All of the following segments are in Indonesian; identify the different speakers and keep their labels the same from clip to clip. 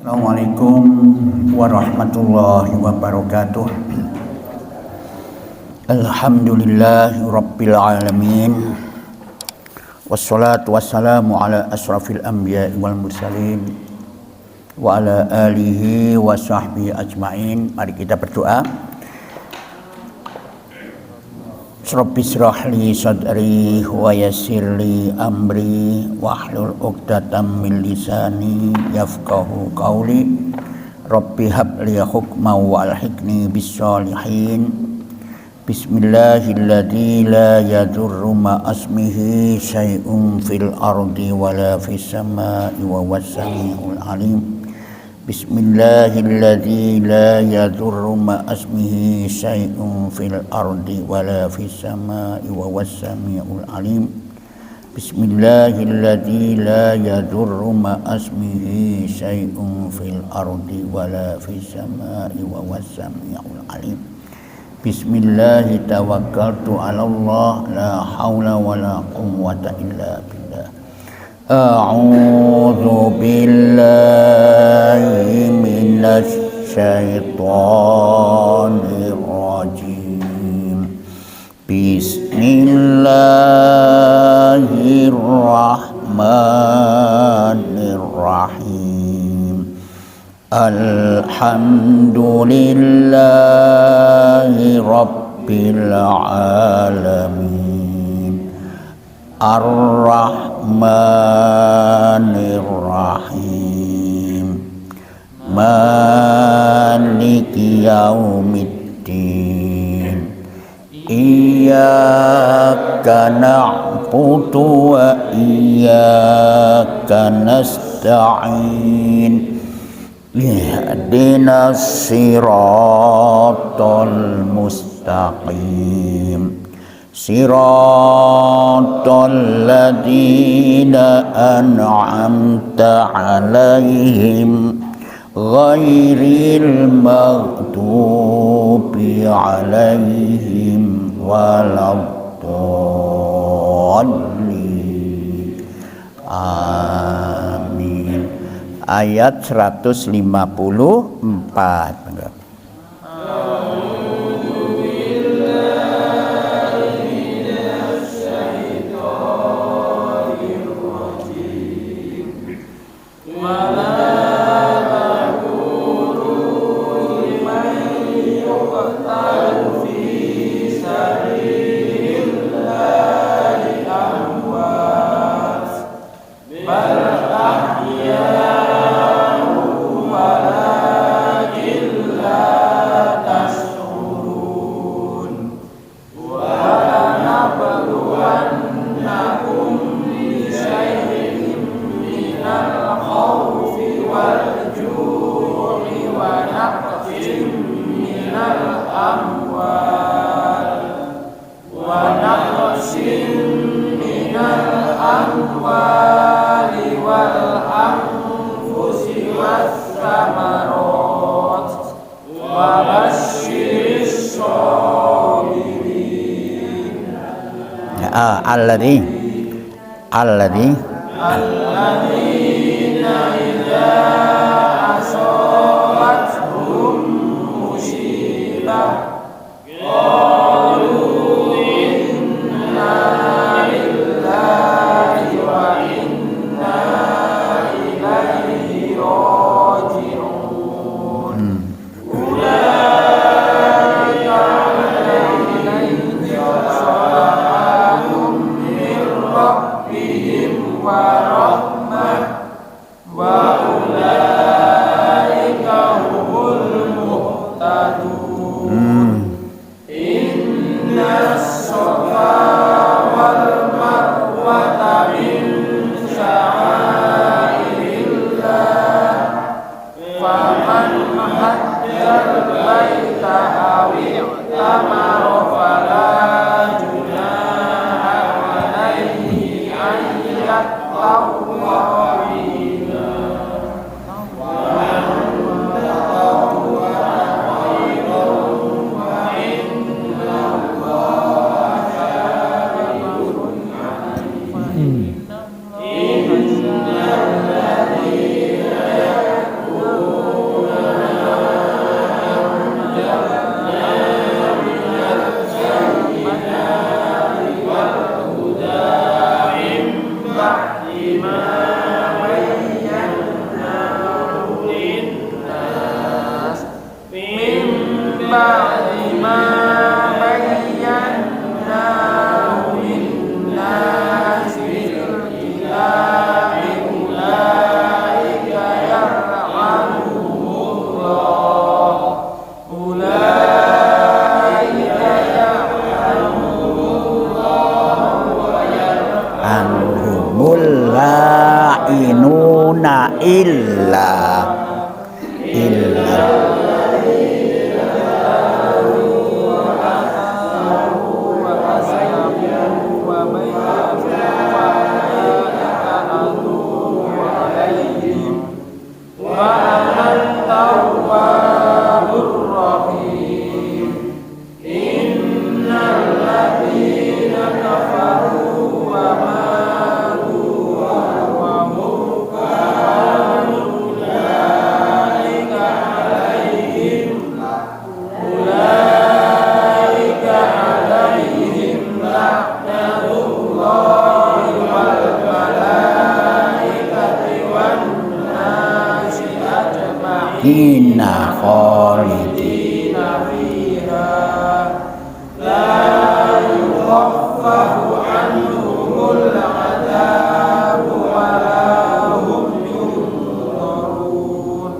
Speaker 1: Assalamualaikum warahmatullahi wabarakatuh. Alhamdulillahi rabbil alamin. Wassalatu wassalamu ala asrafil anbiya'i wal mursalin wa ala alihi wa sahbihi ajma'in. Mari kita berdoa. Rabbi shrah li sadri wa yassir li amri wahlul 'uqdatam min lisani yafqahu qawli. Rabbi hab li hukman wa alhiqni bis sholihin. Bismillahilladzi la yadurru ma asmihi syai'un fil ardi wala fis samai wa huwas samiul alim. Bismillahilladzi la yadurru ma asmihi syai'un fil ardi wala fis samai wa huwas samiul alim. Bismillahilladzi la yadurru ma asmihi syai'un fil ardi wala fis samai wa huwas samiul alim. Bismillahi tawakkaltu 'ala Allah la haula wala quwwata illa billah. A'udzu billahi minasy syaithanir rajim. Bismillahirrahmanirrahim. Alhamdulillahi rabbil alamin. Ar-Rahmanir Rahim. Maliki yaumiddin. Iyyaka na'budu wa iyyaka nasta'in. Ihdinas siratal mustaqim. Siratal ladzina an'amta 'alaihim ghairil maghdubi 'alaihim waladdallin. Amin. Ayat 154.
Speaker 2: Alladzina idza asabathum musibah qalu inna lillahi wa inna ilaihi raji'un. Ulaika 'alaihim salawatun min rabbihim wa rahmah wa ulaika humul muhtadun. Innas safa wal marwata min sya'airillah faman hajjal baita aw i'tamara fala junaha 'alaihi an yattaqwa bina wa man tatawwa khairan fa inna Allaha syakirun 'alim. Innal ladzina tawwabur rahim. Innal ladzina kafaru wa matu wa hum kafirun ulaika alaihim la'natullahi wal malaikati wan nasi ajma'in
Speaker 1: Inna khalidin
Speaker 2: fiha la yukhaffafu anhumul adabu wa la hum yunzarun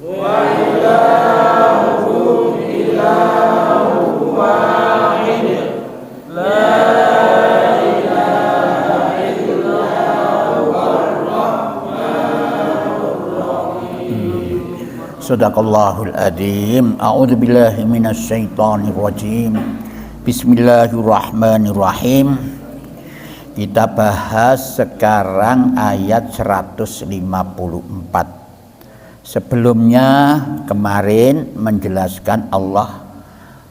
Speaker 2: wa ilahukum ilahun wahid la ilaha illa huwar rahmanur rahim.
Speaker 1: Sadaqallahul adzim. A'udzu billahi minasyaitonir rajim. Bismillahirrahmanirrahim. Kita bahas sekarang ayat 154. Sebelumnya kemarin menjelaskan Allah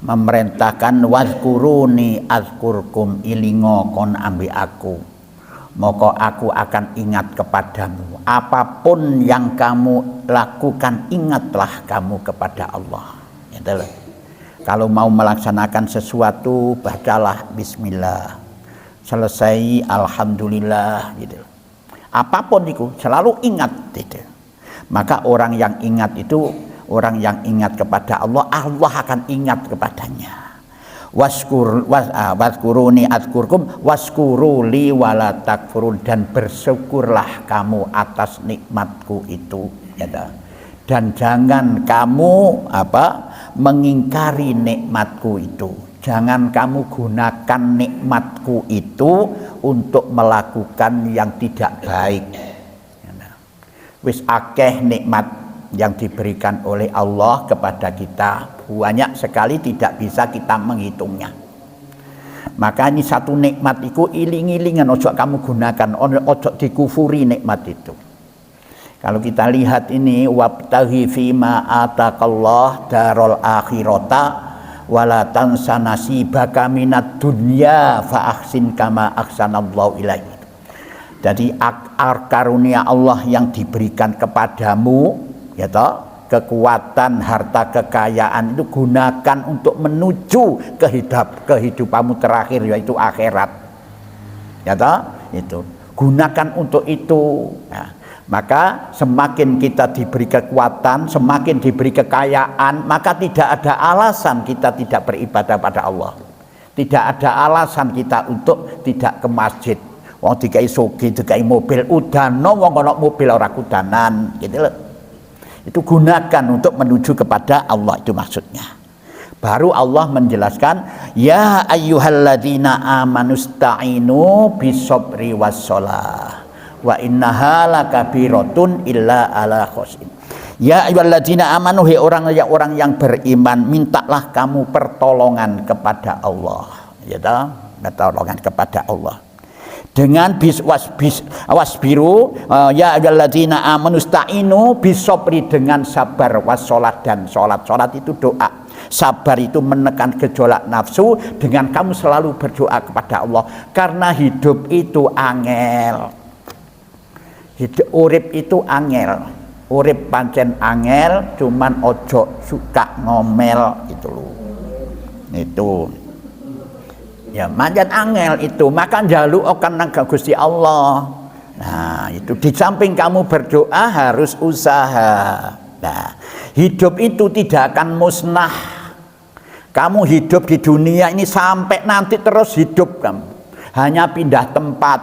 Speaker 1: memerintahkan wazkuruni azkurkum, ilingo kon ambi aku, maka aku akan ingat kepadamu. Apapun yang kamu lakukan, ingatlah kamu kepada Allah. Itulah. Kalau mau melaksanakan sesuatu, bacalah bismillah. Selesai alhamdulillah gitu. Apapun itu selalu ingat gitu. Maka orang yang ingat itu, orang yang ingat kepada Allah, Allah akan ingat kepadanya. Waskuruni azkurkum waskuruli wala takfurun, dan bersyukurlah kamu atas nikmatku itu, ya. Dan jangan kamu mengingkari nikmatku itu. Jangan kamu gunakan nikmatku itu untuk melakukan yang tidak baik. Wis akeh nikmat yang diberikan oleh Allah kepada kita, banyak sekali tidak bisa kita menghitungnya. Maka ini satu nikmat itu iling-ilingan, ojo kamu gunakan, ojo dikufuri nikmat itu. Kalau kita lihat ini, wabtaghi fima atakallah darul akhirata wala tansa nasibaka minad dunya fa ahsin kama ahsanallahu ilaik. Jadi karunia Allah yang diberikan kepadamu, ya toh, kekuatan, harta, kekayaan itu gunakan untuk menuju kehidupanmu terakhir, yaitu akhirat. Ya toh, itu gunakan untuk itu. Nah, maka semakin kita diberi kekuatan, semakin diberi kekayaan, maka tidak ada alasan kita tidak beribadah pada Allah. Tidak ada alasan kita untuk tidak ke masjid. Wong dikai sogi, dikai mobil, udano wong ana mobil ora kudanan, gitu loh. Itu gunakan untuk menuju kepada Allah, itu maksudnya. Baru Allah menjelaskan, ya ayyuhalladzina amanusta'inu bisabri wassalah wa innaha lakabiratun illa ala khosin. Ya ayyuhalladzina amanu, hai orang yang beriman, mintalah kamu pertolongan kepada Allah, ya toh, pertolongan kepada Allah dengan wasbiru, ya ayyuhalladzina amanu sta'inu bisabri, dengan sabar, wassalat, dan salat. Salat itu doa, sabar itu menekan gejolak nafsu, dengan kamu selalu berdoa kepada Allah, karena hidup itu angel. Hidup urip itu angel, urip pancen angel, cuman ojo suka ngomel gitu loh. Itu ya manjan angel itu, maka njaluk akan nang Gusti Allah. Nah, itu di samping kamu berdoa harus usaha. Nah, hidup itu tidak akan musnah. Kamu hidup di dunia ini sampai nanti terus hidup kamu. Hanya pindah tempat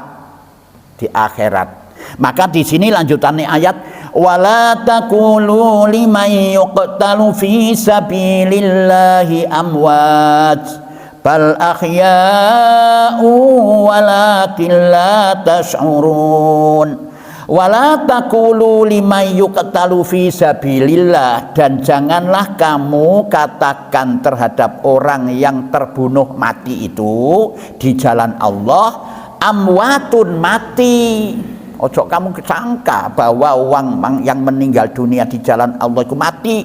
Speaker 1: di akhirat. Maka di sini lanjutannya ayat, wala taqulu liman yuqtalu fi sabilillahi amwat bal ahya'u walakin la tash'urun. Wala taqulu liman yuqtalu fi sabilillah, dan janganlah kamu katakan terhadap orang yang terbunuh mati itu di jalan Allah, amwatun, mati. Ojo kamu sangka bahwa orang yang meninggal dunia di jalan Allah itu mati.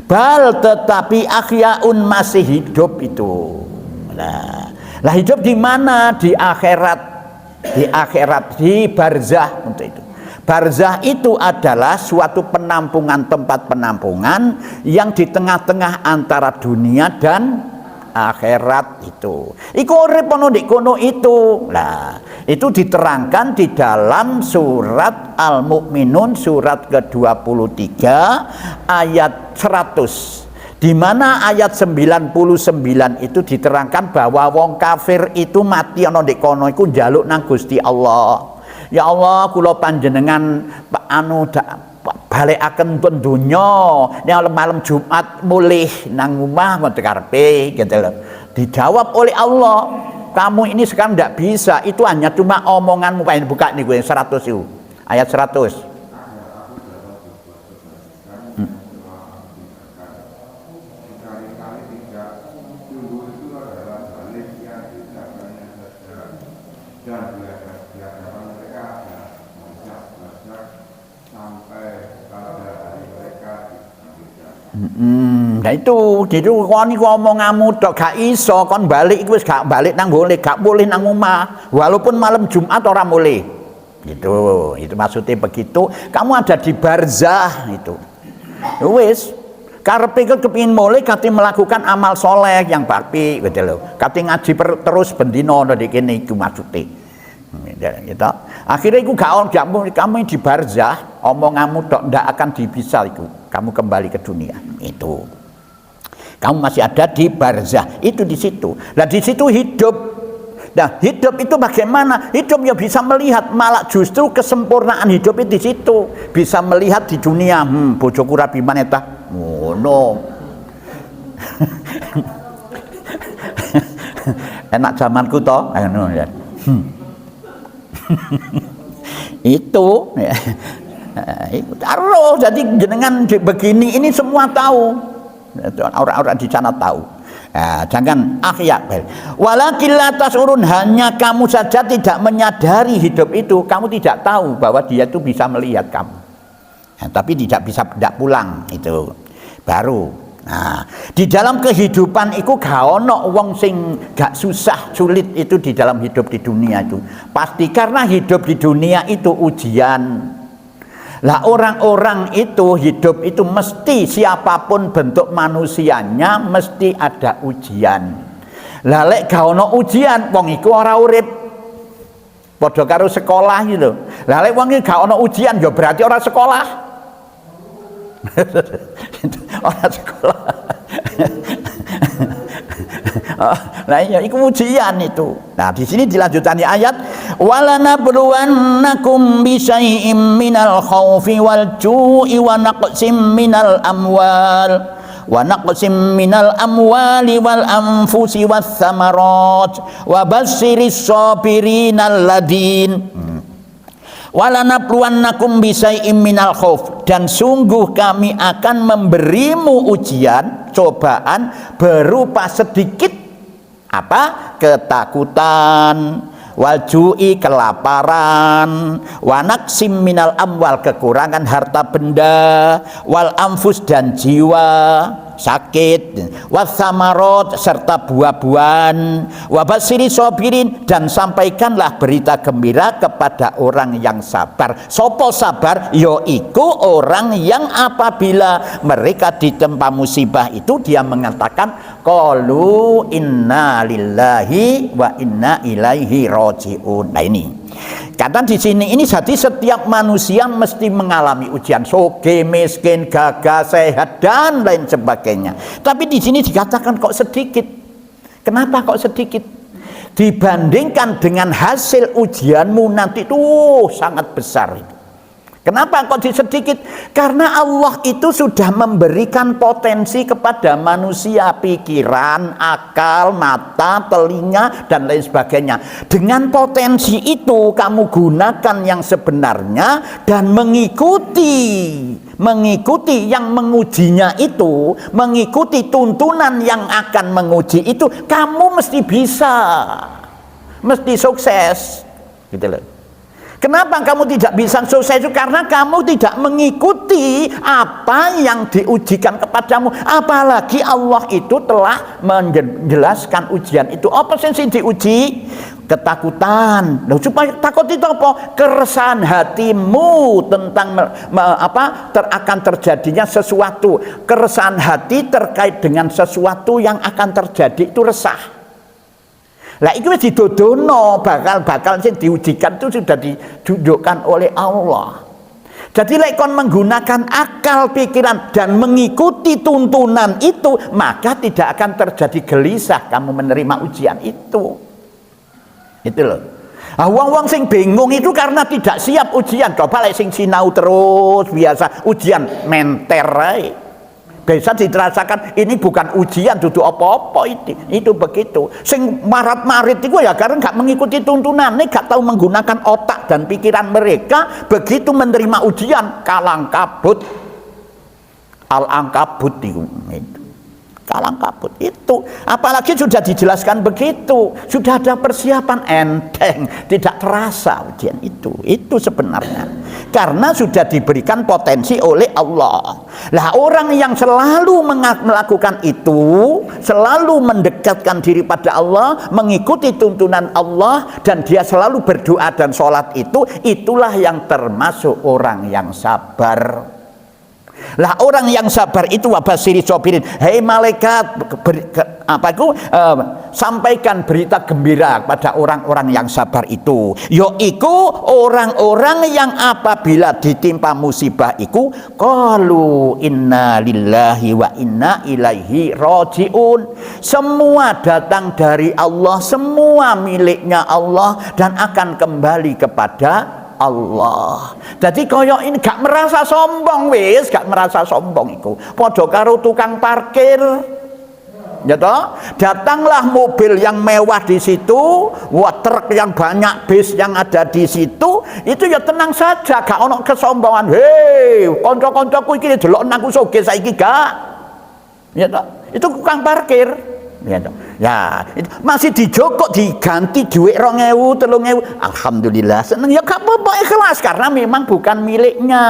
Speaker 1: Bal tetapi ahyaun masih hidup itu. Lah hidup di mana? Di akhirat. Di akhirat, di barzah untuk itu. Barzah itu adalah suatu penampungan, tempat penampungan yang di tengah-tengah antara dunia dan akhirat itu. Iku urip ono di kono itu. Nah, itu diterangkan di dalam surat Al-Mu'minun surat ke-23 ayat 100. Di mana ayat 99 itu diterangkan bahwa wong kafir itu mati ana ndek kono iku njaluk nang Gusti Allah. Ya Allah, kula panjenengan balekaken pun donya nek malam Jumat mulih nang omah ngoten karepe gitu loh. Dijawab oleh Allah, kamu ini sekarang tidak bisa, itu hanya cuma omonganmu. Pengen buka nih gue 100 itu. Ayat 100. Nah itu kon iku omonganmu tok gak iso, kon balik iku wis gak balik nang boleh, gak boleh nang omah walaupun malam Jumat ora boleh. Itu maksudnya begitu. Kamu ada di barzah itu. Wis karepe kepengin mulai kate melakukan amal soleh yang bakti gitu loh. Kate ngaji terus bendino di kene iku maksudnya. Gitu. Akhirnya iku gak kamu di barzah, omonganmu tok ndak akan bisa iku. Kamu kembali ke dunia itu. Kamu masih ada di barzah itu di situ. Nah di situ hidup. Nah hidup itu bagaimana? Hidup ya bisa melihat, malah justru kesempurnaan hidup itu di situ. Bisa melihat di dunia. Bojoku rabi maneh ta? Ngono. Enak zamanku toh. Itu ya. Taruh, jadi jenengan begini ini semua tahu, orang-orang di sana tahu. Nah, jangan walakin la tasurun, hanya kamu saja tidak menyadari hidup itu. Kamu tidak tahu bahwa dia itu bisa melihat kamu, nah, tapi tidak pulang itu baru. Nah, di dalam kehidupan itu gak ono wong sing gak susah sulit itu di dalam hidup di dunia itu. Pasti karena hidup di dunia itu ujian. Lah orang-orang itu hidup itu mesti siapapun bentuk manusianya mesti ada ujian. Lah lek gak ono ujian wong iku ora urip. Padha karo sekolah gitu. Lah lek wong iki gak ono ujian ya berarti ora sekolah. Ora sekolah. Nah iya itu ujian itu. Nah di sini dilanjutannya ayat walanabluwannakum bisyai'im minal khaufi wal ju'i wa naqsim minal amwali wal anfusi wath thamarat wa basyirish sabirinal ladin walanabluwannakum bisyai'im minal khauf, dan sungguh kami akan memberimu ujian, cobaan berupa sedikit apa? Ketakutan, walju'i kelaparan, wanaksim minal amwal kekurangan harta benda, wal anfus dan jiwa sakit, wasamarot serta buah-buahan, wabasiri sobirin, dan sampaikanlah berita gembira kepada orang yang sabar. Sopo sabar? Yoiku orang yang apabila mereka ditempa musibah itu dia mengatakan qalu inna lillahi wa inna ilaihi rajiun. Nah ini kata di sini ini jadi setiap manusia mesti mengalami ujian, soge, miskin, gagah, sehat dan lain sebagainya. Tapi di sini dikatakan kok sedikit. Kenapa kok sedikit? Dibandingkan dengan hasil ujianmu nanti itu sangat besar itu. Kenapa kok sedikit? Karena Allah itu sudah memberikan potensi kepada manusia, pikiran, akal, mata, telinga, dan lain sebagainya. Dengan potensi itu kamu gunakan yang sebenarnya dan mengikuti yang mengujinya itu, mengikuti tuntunan yang akan menguji itu, kamu mesti bisa, mesti sukses, gitu loh. Kenapa kamu tidak bisa sukses itu? Karena kamu tidak mengikuti apa yang diujikan kepadamu. Apalagi Allah itu telah menjelaskan ujian itu. Apa sih diuji? Ketakutan. Loh, supaya takut itu apa? Keresahan hatimu tentang akan terjadinya sesuatu. Keresahan hati terkait dengan sesuatu yang akan terjadi itu resah. Lah itu didodono, bakal sing diujikan itu sudah ditunjukkan oleh Allah. Jadi lek kon menggunakan akal pikiran dan mengikuti tuntunan itu, maka tidak akan terjadi gelisah kamu menerima ujian itu. Itu loh. Wong-wong sing bingung itu karena tidak siap ujian. Coba lek sing sinau terus biasa ujian menter ae. Bisa dirasakan ini bukan ujian, duduk apa-apa itu begitu. Sing marat-marit itu ya karena nggak mengikuti tuntunan, nggak tahu menggunakan otak dan pikiran mereka. Begitu menerima ujian, kalang kabut, al-ankabut itu. Kalang kabut itu, apalagi sudah dijelaskan begitu, sudah ada persiapan, enteng, tidak terasa ujian itu sebenarnya karena sudah diberikan potensi oleh Allah. Lah orang yang selalu melakukan itu, selalu mendekatkan diri pada Allah, mengikuti tuntunan Allah, dan dia selalu berdoa dan sholat itulah yang termasuk orang yang sabar. Lah orang yang sabar itu wabasiri sobirin, hei malaikat sampaikan berita gembira pada orang-orang yang sabar itu, yaitu orang-orang yang apabila ditimpa musibah itu qalu inna lillahi wa inna ilaihi rajiun, semua datang dari Allah, semua miliknya Allah dan akan kembali kepada Allah. Jadi koyok ini gak merasa sombong wis, gak merasa sombong itu. Padha karo tukang parkir. Ya toh? Datanglah mobil yang mewah di situ, truk yang banyak, bis yang ada di situ, itu ya tenang saja, gak ono kesombongan. Hei, kanca-kancaku iki delok aku sugih saiki gak. Ya toh? Itu tukang parkir. Ya, masih dijokok diganti duit 2.000, 3.000. Alhamdulillah seneng ya, gak apa-apa, ikhlas karena memang bukan miliknya.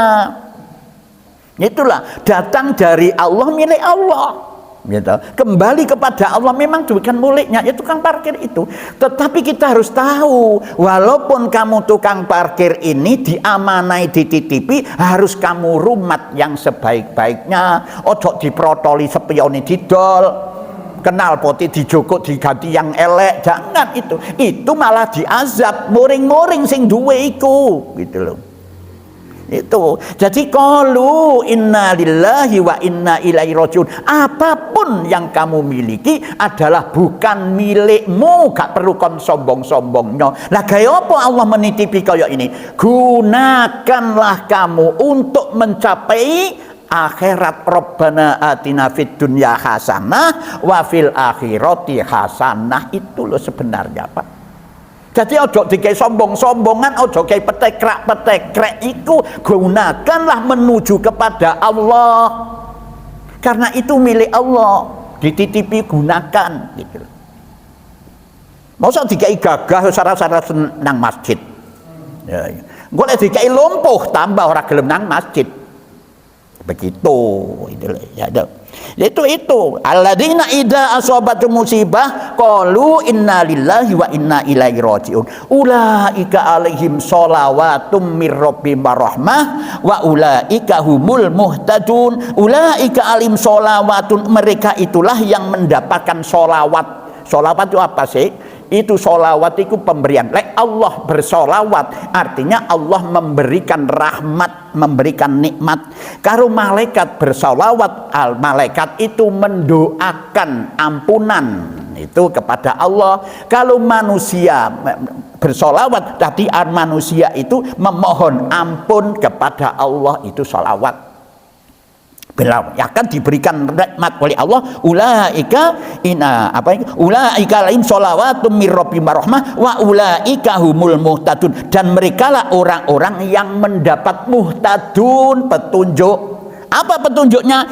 Speaker 1: Itulah datang dari Allah, milik Allah. Gitu. Kembali kepada Allah, memang bukan miliknya, ya tukang parkir itu. Tetapi kita harus tahu, walaupun kamu tukang parkir ini diamanai, dititipi, harus kamu rumat yang sebaik-baiknya. Ojo diprotoli spioni didol, kenal poti dijokok diganti yang elek, jangan itu malah diazab, muring-muring sing duwe iku gitu loh. Itu jadi qalu inna lillahi wa inna ilaihi rajiun, apapun yang kamu miliki adalah bukan milikmu, gak perlu kon sombong-sombongnya. Lah gaya apa Allah menitipi kaya ini? Gunakanlah kamu untuk mencapai akhirat. Rabbana atina fid dunya hasanah wa fil akhirati hasanah, itu loh sebenarnya Pak. Jadi ojo dikai sombong-sombongan, ojo dikai petekrak itu, gunakanlah menuju kepada Allah karena itu milik Allah, dititipi, gunakan gitu. Masa dikai gagah sara-sara nang masjid ya, gue dikai lumpuh tambah orang gelem nang masjid begitu. Itu alladzina idza asabatu musibah qalu inna lillahi wa inna ilaihi rajiun ulaika alaihim sholawatun mir rabbihim warahmah wa ulaika humul muhtadun. Ulaika alim sholawatun, mereka itulah yang mendapatkan sholawat. Sholawat itu apa sih? Itu sholawat itu pemberian. Like Allah bersolawat artinya Allah memberikan rahmat, memberikan nikmat. Kalau malaikat bersolawat, malaikat itu mendoakan ampunan itu kepada Allah. Kalau manusia bersolawat, tadi manusia itu memohon ampun kepada Allah, itu solawat. Akan diberikan rahmat oleh Allah. Ulaika ulaika lain sholawatum mir rabbihim warahmah wa ulaika humul muhtadun, dan merekalah orang-orang yang mendapat muhtadun, petunjuk. Apa petunjuknya?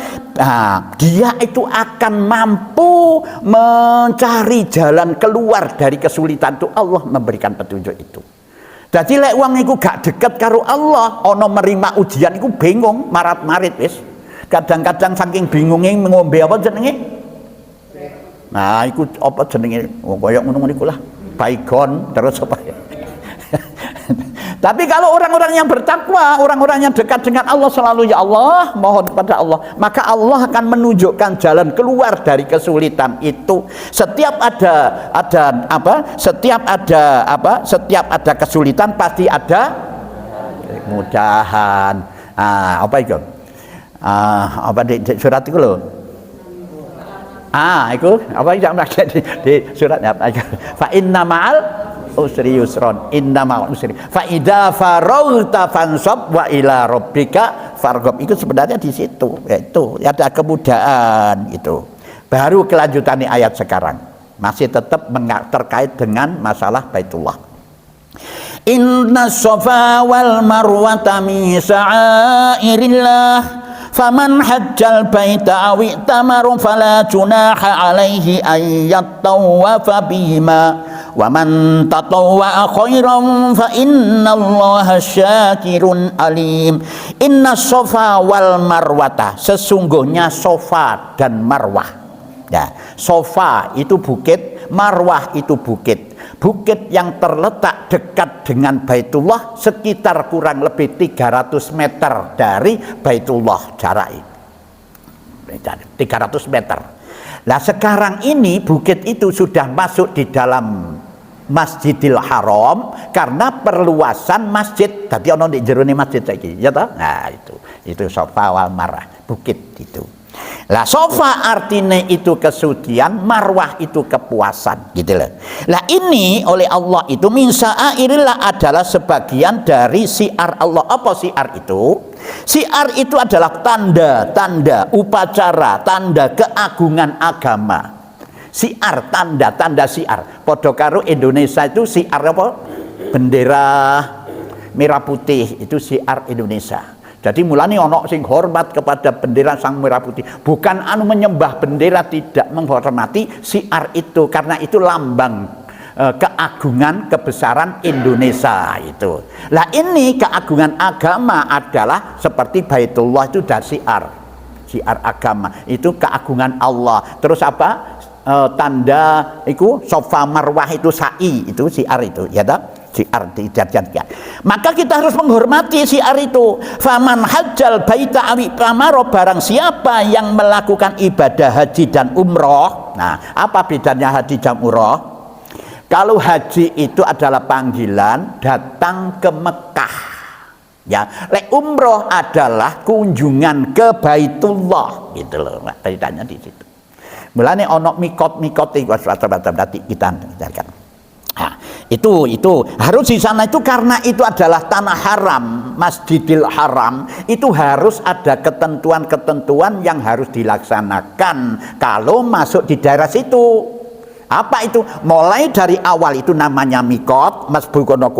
Speaker 1: Dia itu akan mampu mencari jalan keluar dari kesulitan itu. Allah memberikan petunjuk itu. Dadi lek wong iku gak deket karo Allah, ana merima ujian iku bingung, marat-marit wis. Kadang-kadang saking bingunge ngombe apa jenenge? Nah, iku apa jenenge? Koyo ngono-ngono iku lah. Baygon terus apa ya? Tapi kalau orang-orang yang bertakwa, orang-orang yang dekat dengan Allah selalu ya Allah, mohon kepada Allah, maka Allah akan menunjukkan jalan keluar dari kesulitan itu. Setiap ada kesulitan pasti ada kemudahan. Apa itu? Apa di surat itu loh? Itu apa yang di suratnya apa? Fa inna ma'al usri yusron, inna ma'al usri fa idza faraghta fansab wa ila rabbika farghab. Itu sebenarnya di situ, yaitu ada kemudahan itu. Baru kelanjutan ayat sekarang masih tetap terkait dengan masalah Baitullah. Inna safa wal marwata min sya'airillah faman hajjal baita aw i'tamara fala junaha alaihi ay yattawafa bihima wa man tatawwa'a khairan fa innallaha syakirun alim. Inna safa wal marwata, sesungguhnya Safa dan Marwah. Ya, Safa itu bukit, Marwah itu bukit. Bukit yang terletak dekat dengan Baitullah, sekitar kurang lebih 300 meter dari Baitullah jaraknya. 300 meter. Nah sekarang ini bukit itu sudah masuk di dalam Masjidil Haram karena perluasan masjid. Tadi ono di jerone masjid saiki, ya toh? Nah itu Safa wal Marwah, bukit itu. Lah Safa artinya itu kesucian, Marwah itu kepuasan, gitu loh. Lah ini oleh Allah itu min sya'airillah adalah sebagian dari syiar Allah. Apa syiar itu? Syiar itu adalah tanda-tanda upacara, tanda keagungan agama. Syiar, tanda syiar. Padha karo Indonesia itu syiar apa? Bendera merah putih, itu syiar Indonesia. Jadi mulane ono sing hormat kepada bendera sang merah putih, bukan menyembah bendera, tidak menghormati syiar itu, karena itu lambang keagungan kebesaran Indonesia itu. Lah ini keagungan agama adalah seperti Baitullah itu dah syiar agama, itu keagungan Allah. Terus apa? Tanda itu Safa Marwah itu sa'i, itu syiar itu, ya tak? Syiar dijadikan. Maka kita harus menghormati syiar itu. Faman hajjal baita awi pamaro, barang siapa yang melakukan ibadah haji dan umroh. Nah, apa bedanya haji dan umroh? Kalau haji itu adalah panggilan datang ke Mekah. Ya, lek umroh adalah kunjungan ke Baitullah, gitu loh. Bedanya di situ. Mulane ono mikot iki macam-macam kita kan. Nah, itu harus di sana itu, karena itu adalah tanah haram, Masjidil Haram, itu harus ada ketentuan-ketentuan yang harus dilaksanakan kalau masuk di daerah situ. Apa itu? Mulai dari awal itu namanya mikot, Mas Bukono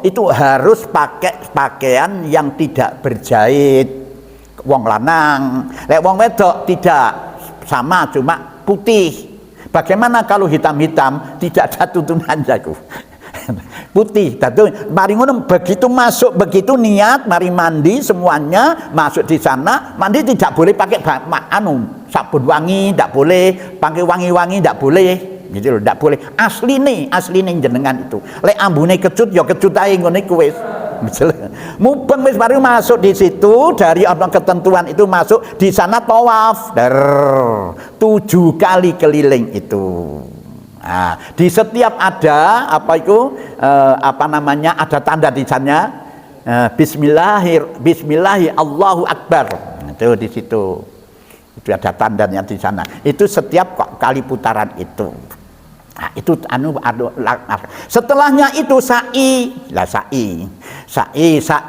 Speaker 1: itu harus pakai pakaian yang tidak berjahit. Wong lanang, lek wong wedok tidak, sama cuma putih. Bagaimana kalau hitam-hitam, tidak ada tuntunan jago. Putih, datu mari ngono, begitu masuk, begitu niat, mari mandi semuanya, masuk di sana, mandi tidak boleh pakai sabun wangi, tidak boleh, pakai wangi-wangi tidak boleh. Gitu loh, tidak boleh. Asline jenengan itu. Lek ambune kecut ya kecut ae ngene iku wis. Mubeng wis baru masuk di situ, dari ketentuan itu masuk di sana tawaf 7 kali keliling itu. Nah, di setiap ada ada tanda di sana Bismillahi Allahu Akbar. Itu di situ. Itu ada tandanya di sana. Itu setiap kali putaran itu. Nah, itu setelahnya itu sa'i. Lah sa'i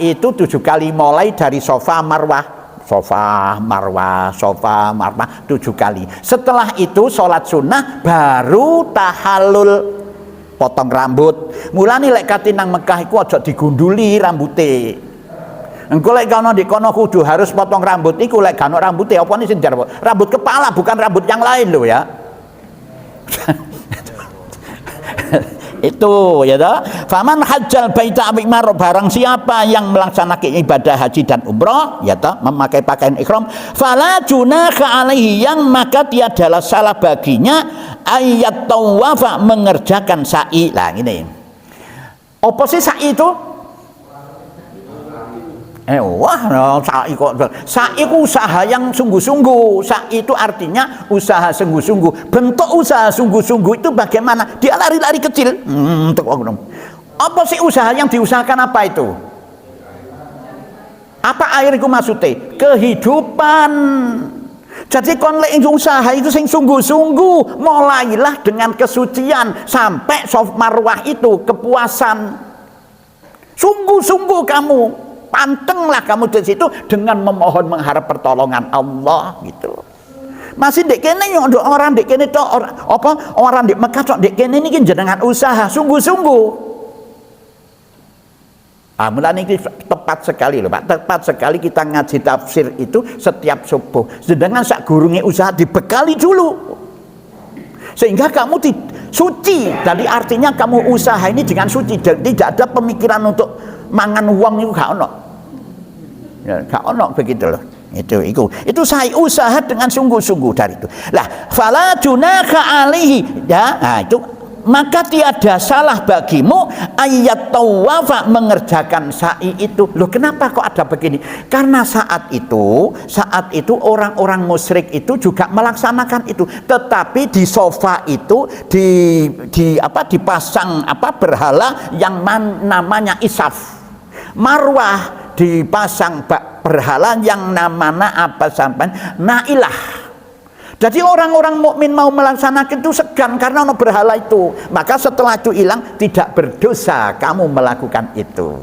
Speaker 1: itu 7 kali, mulai dari Safa Marwah 7 kali. Setelah itu sholat sunnah, baru tahallul, potong rambut. Mulane lek kate nang Mekah iku aja digunduli rambute. Engko lek kono di kono kudu harus potong rambut iku, lek gak ono rambuté apa nih sing rambut kepala, bukan rambut yang lain lho ya. Itu ya toh. Faman hajjal baita amimar, barang siapa yang melaksanakan ibadah haji dan umrah ya toh, memakai pakaian ihram, fala junaha alaihi, yang maka tiadalah salah baginya ayat tawafa, mengerjakan sa'i. Lah ini. Apa sih sa'i itu? Sa'i kok. Sa'i itu usaha yang sungguh-sungguh. Sa'i itu artinya usaha sungguh-sungguh. Bentuk usaha sungguh-sungguh itu bagaimana? Dia lari-lari kecil. Apa sih usaha yang diusahakan, apa itu? Apa air itu maksudnya? Kehidupan. Jadi kon lek usaha itu sing sungguh-sungguh, mulailah dengan kesucian sampai Safa Marwah itu kepuasan. Sungguh-sungguh kamu. Pantenglah kamu di situ dengan memohon mengharap pertolongan Allah gitu. Masih dek kene yang orang dek kene tok orang dek Mekah tok dek kene niki jenengan usaha sungguh-sungguh. Mulane iki tepat sekali loh Pak, tepat sekali kita ngaji tafsir itu setiap subuh. Sedangkan sak gurunge usaha dibekali dulu. Sehingga kamu suci. Jadi artinya kamu usaha ini dengan suci, tidak ada pemikiran untuk mangan uang itu gak ono. Ya, gak ono begitu loh. Itu saya usaha dengan sungguh-sungguh dari itu. Lah, fala junaha alaihi, ya, nah itu maka tiada salah bagimu ayat tawafa, mengerjakan sa'i itu. Loh, kenapa kok ada begini? Karena saat itu orang-orang musyrik itu juga melaksanakan itu, tetapi di sofa itu dipasang berhala yang namanya Isaf. Marwah dipasang berhala yang namanya Nailah. Jadi orang-orang mukmin mau melaksanakan itu segan karena ono berhala itu. Maka setelah itu hilang, tidak berdosa kamu melakukan itu.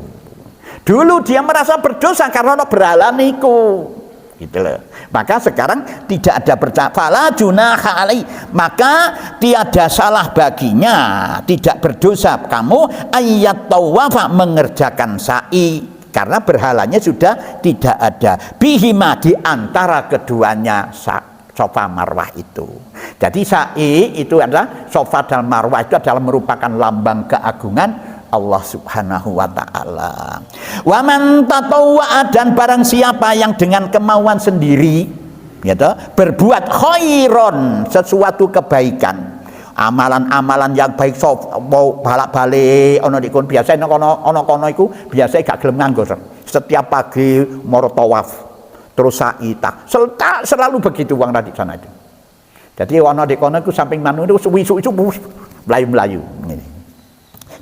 Speaker 1: Dulu dia merasa berdosa karena ono berhala niku. Gitu loh. Maka sekarang tidak ada fala junaha alai, maka tiada salah baginya, tidak berdosa kamu ayat tawafa, mengerjakan sa'i, karena berhalanya sudah tidak ada. Bihima, di antara keduanya Safa Marwah itu. Jadi sa'i itu adalah Safa dan Marwah itu adalah merupakan lambang keagungan Allah Subhanahu wa ta'ala. Wa man tatawwa'a, dan barang siapa yang dengan kemauan sendiri gitu, berbuat khairon, sesuatu kebaikan, amalan-amalan yang baik, mau balak-balik ono dikon biasa ono kono iku biasa gak gelem nganggo. Setiap pagi moro tawaf terus sa'i selalu begitu wong di sana itu. Jadi ono di kono iku samping manu itu suwi-suwi itu melayu-melayu ngene.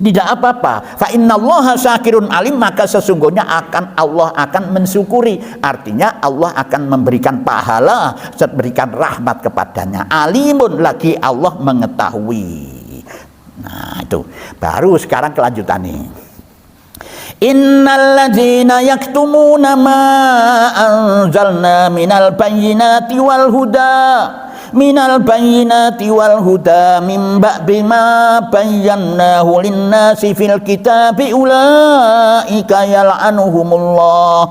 Speaker 1: Tidak apa-apa. Fa innallaha syakirun alim, maka sesungguhnya Allah akan mensyukuri. Artinya Allah akan memberikan pahala, memberikan rahmat kepadanya. Alimun, lagi Allah mengetahui. Nah, itu baru sekarang kelanjutannya. Innal ladzina yaktumuna ma anzalna minal bayyinati wal huda min ba'di ma bayyanahu lin-nasi fil kitabi ulaika yal'anuhumullah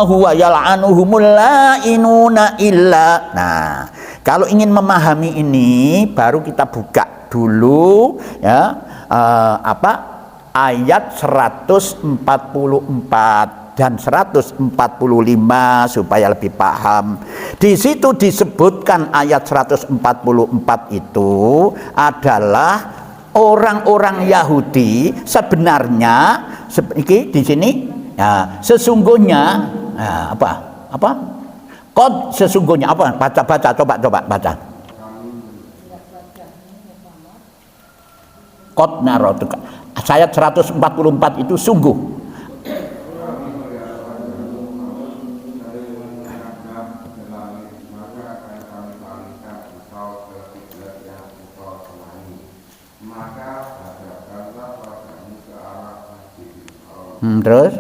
Speaker 1: wa yal'anuhumul la'inuna illa. Nah, kalau ingin memahami ini baru kita buka dulu ya ayat 144 dan 145 supaya lebih paham. Di situ disebutkan ayat 144 itu adalah orang-orang Yahudi sebenarnya di sini ya, sesungguhnya sesungguhnya apa? Baca coba baca. Qad naratuka. Ayat 144 itu sungguh. Terus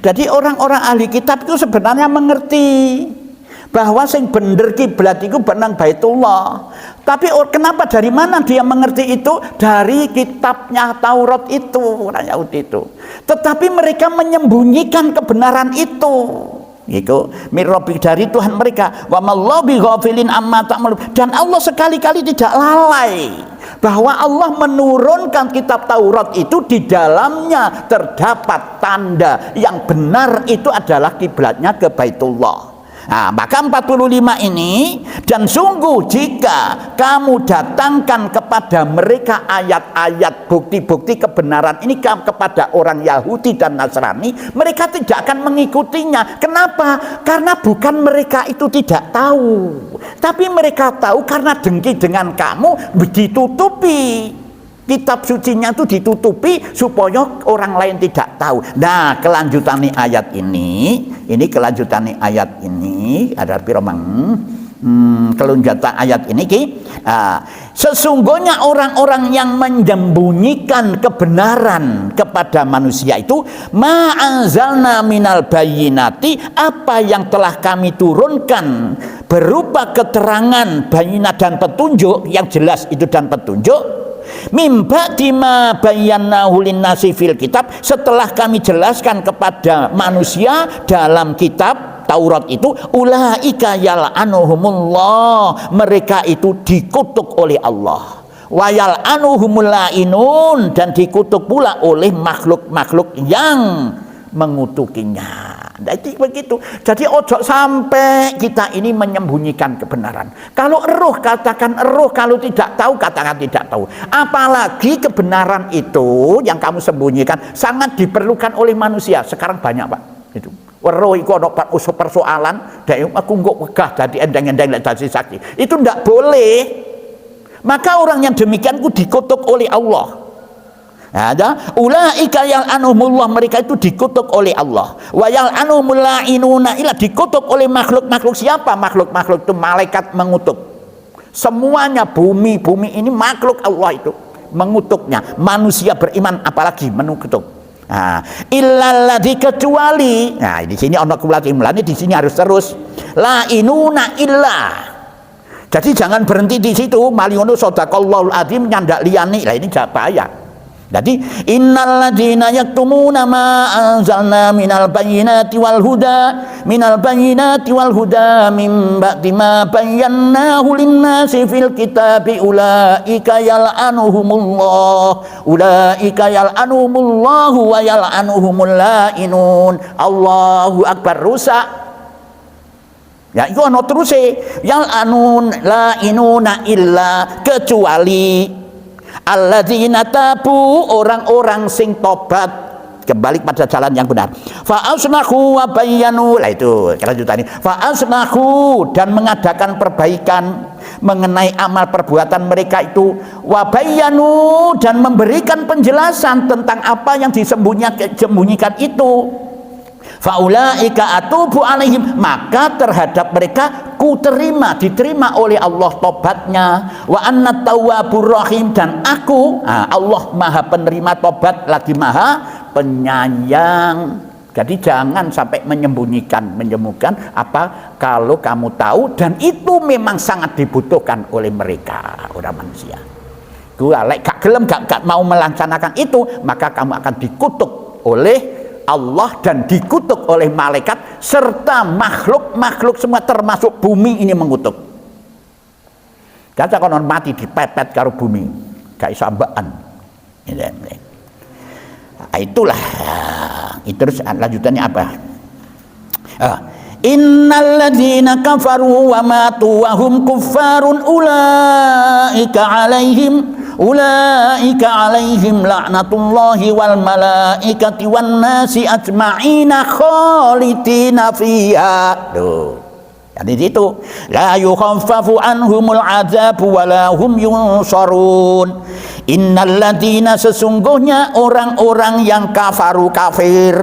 Speaker 1: jadi orang-orang ahli kitab itu sebenarnya mengerti bahwa sing bener kiblat itu benang Baitullah. Tapi kenapa, dari mana dia mengerti itu? Dari kitabnya Taurat itu, orang Yahudi itu. Tetapi mereka menyembunyikan kebenaran itu. Itu mirrobi dari Tuhan mereka. Wa mallahu bighafilin amma ta'malun. Dan Allah sekali-kali tidak lalai bahwa Allah menurunkan kitab Taurat itu, di dalamnya terdapat tanda yang benar itu adalah kiblatnya ke Baitullah. Nah, maka 45 ini, dan sungguh jika kamu datangkan kepada mereka ayat-ayat bukti-bukti kebenaran ini kepada orang Yahudi dan Nasrani, mereka tidak akan mengikutinya. Kenapa? Karena bukan mereka itu tidak tahu, tapi mereka tahu karena dengki dengan kamu ditutupi. Kitab sucinya itu ditutupi supaya orang lain tidak tahu. Nah, kelanjutan ayat ini kelanjutan ayat ini ada piromang. Kelanjutan ayat ini sesungguhnya orang-orang yang menyembunyikan kebenaran kepada manusia itu, ma'anzalna minal bayyinati, apa yang telah kami turunkan berupa keterangan bayinat dan petunjuk yang jelas itu, dan petunjuk mimba dima bayyanahu linnasi fil kitab, setelah kami jelaskan kepada manusia dalam kitab Taurat itu, ulaika yal'anuhumullah, mereka itu dikutuk oleh Allah, wa yal'anuhumul la'inun, dan dikutuk pula oleh makhluk-makhluk yang mengutukinya. Nah, itu begitu. Jadi ojo sampai kita ini menyembunyikan kebenaran. Kalau eruh, katakan eruh. Kalau tidak tahu, katakan tidak tahu. Apalagi kebenaran itu yang kamu sembunyikan sangat diperlukan oleh manusia. Sekarang banyak, Pak. Itu. Eruh itu ada persoalan, dan aku nggak wegah jadi endeng-endeng jadi saksi. Itu tidak boleh. Maka orang yang demikian itu dikutuk oleh Allah. Ada ulaika yal'anuhumullah, mereka itu dikutuk oleh Allah. Wa yal'anuhumul la'inuna, ila dikutuk oleh makhluk-makhluk. Siapa makhluk-makhluk itu? Malaikat mengutuk. Semuanya bumi ini makhluk Allah itu mengutuknya. Manusia beriman apalagi mengutuk. Nah, illalladzi, kecuali. Nah, di sini ana kula imlane, di sini harus terus. La'inuna illa. Jadi jangan berhenti di situ. Maliono sadaqallahul adzim nyandak liyane. Lah ini bahaya. Jadi innalladzina yaktumuna ma anzalna minal bayyinati wal huda min ba'di ma bayyanahu linnasi fil kitabi ulaika yal'anuhumullahu wa yal'anuhumul la'inun. Allahu akbar, rusak. Ya itu ana teruse, yal'anun la'inuna illa, kecuali alladzina tabu, orang-orang sing tobat kembali pada jalan yang benar. Fa asnahu wa bayyanu, lah itu kelanjutannya. Fa asnahu, dan mengadakan perbaikan mengenai amal perbuatan mereka itu, wa bayyanu, dan memberikan penjelasan tentang apa yang disembunyikan itu. Faulaika atubu alaihim, maka terhadap mereka diterima oleh Allah tobatnya. Wa anna tawwabur rahim, dan aku Allah maha penerima tobat lagi maha penyayang. Jadi jangan sampai menyembunyikan apa kalau kamu tahu, dan itu memang sangat dibutuhkan oleh mereka, orang manusia. Gua lek gak gelem gak mau melaksanakan itu, maka kamu akan dikutuk oleh Allah dan dikutuk oleh malaikat serta makhluk-makhluk semua, termasuk bumi ini mengutuk. Kaca konon mati dipepet karo bumi, gak iso ambaan. Itulah. Terus lanjutannya apa? Innal ladzina kafaru wa matu wa hum kuffarun ulaika alaihim la'natullahi wal malaikati wan nasi ajma'ina khalidina fiha. Jadi itu la yukhaffafu anhumul adzabu wa la hum yunsarun. Innal ladzina, sesungguhnya orang-orang yang kafaru kafir,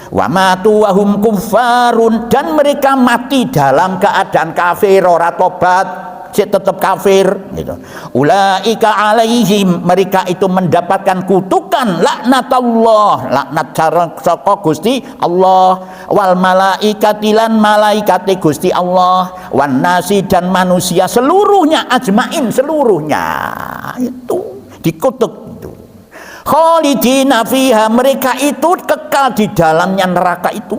Speaker 1: wa matu wa hum kuffarun, dan mereka mati dalam keadaan kafir ora tobat. sik tetap kafir gitu. Ulaika alaihim, mereka itu mendapatkan kutukan laknatullah, laknat saka Gusti Allah, wal malaikati lan malaikate Gusti Allah, wan nasi dan manusia seluruhnya, ajmain seluruhnya itu dikutuk. Khalidina fiha, mereka itu kekal di dalamnya neraka itu.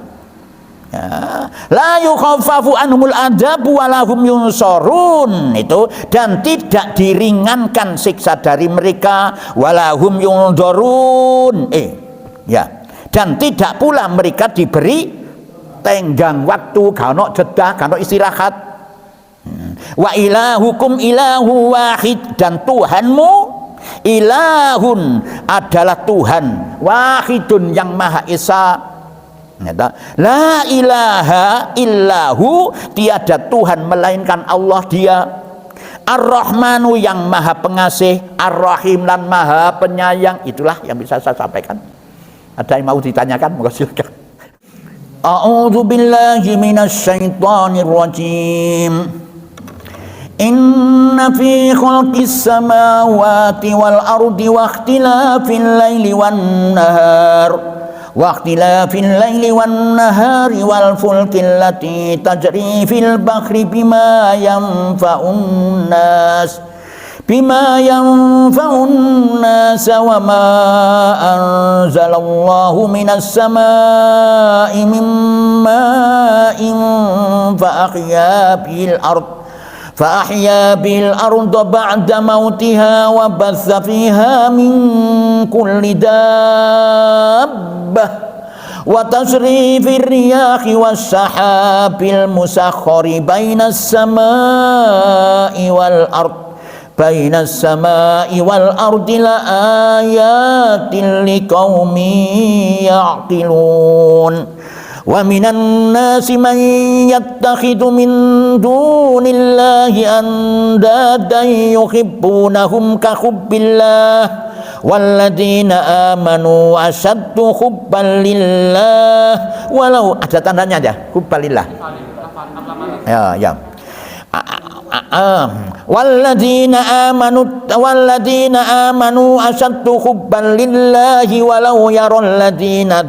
Speaker 1: Ya. La yukhaffafu anhumul adzab wa lahum yunsarun, itu, dan tidak diringankan siksa dari mereka, walahum yunzarun. Ya. Dan tidak pula mereka diberi tenggang waktu, kano jeda, kano istirahat. Wa ilahukum ilahu wahid, dan Tuhanmu ilahun adalah Tuhan wahidun yang maha esa. La ilaha illahu, tiada Tuhan melainkan Allah, dia Ar-Rahmanu yang maha pengasih, Ar-Rahim dan maha penyayang. Itulah yang bisa saya sampaikan. Ada yang mau ditanyakan? Moga silakan. A'udzu billahi minasyaitonir rajim. Inna fi khalqis samawati wal ardi wa ikhtilafil laili wan nahar wa ikhtilafil laili wan nahari wal fulki allati tajri fil bahri bima yanfa'un nas wa ma anzalallahu minas samaa'i min ma'in fa ahya bil ardi ba'da mautiha wa batha fiha min kulli dabbah wa tasrifir riyahi was sahabil musakhkhari bainas samaa'i wal ardi la ayatin liqaumin ya'qilun. Wa minan nasi man yattakhidhu min dunillahi andadan yuhibbunahum ka hubbillah walladzina amanu asyaddu hubban lillah. Walau ada tandanya aja, hubban lillah. Ya. Walladzina amanu asyaddu hubban lillahi walau yaral ladzina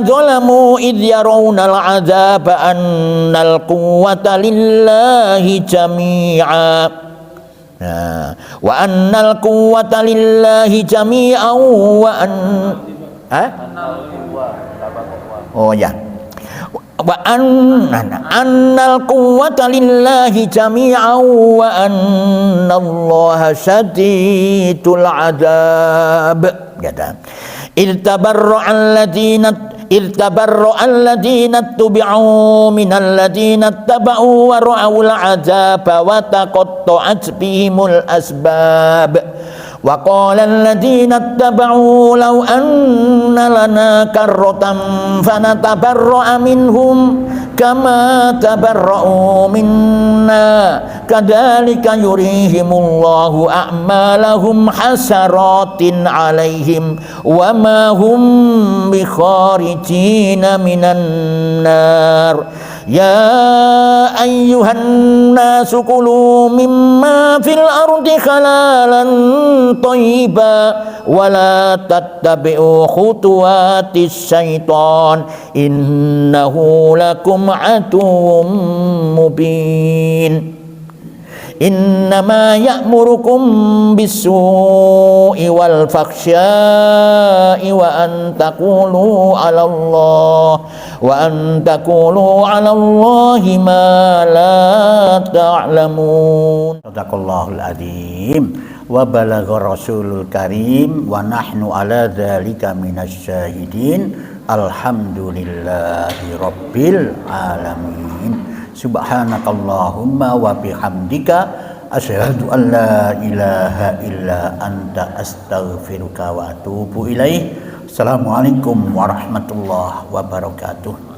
Speaker 1: zalamu idh yarawna al-'adzaba annal quwwata lillahi jami'a. Wa annal quwwata lillahi jami'an wa annal quwwata lillahi jami'an wa annallaha syadidul 'adzab. Irtabarra alladhina tubi'u minal ladhina taba'u wa ra'awul 'adzaba wa taqatta'at bihimul asbab. Wa qala alladhina taba'u law anna lana karratan fanatabarra'a minhum kama tabarra'u minna kadzalika yurihimullahu a'malahum hasaratin 'alaihim wa ma hum bikharijina minan nar. Ya ayyuhan nasu kulu mimma fil ardi halalan thayyiba wa la tattabi'u khutuwatis syaitan innahu lakum aduwwum mubin. Innama ya'murukum bis-su'i wal fakhsya'i wa an taqulu 'ala Allahi ma la ta'lamun. Shadaqallahul adzim wa balagha rasulul karim wa nahnu 'ala dzalika minasy syahidin. Alhamdulillahi rabbil alamin. Subhanakallahumma wa bihamdika asyhadu an la ilaha illa anta astaghfiruka wa atubu ilaih. Assalamualaikum warahmatullahi wabarakatuh.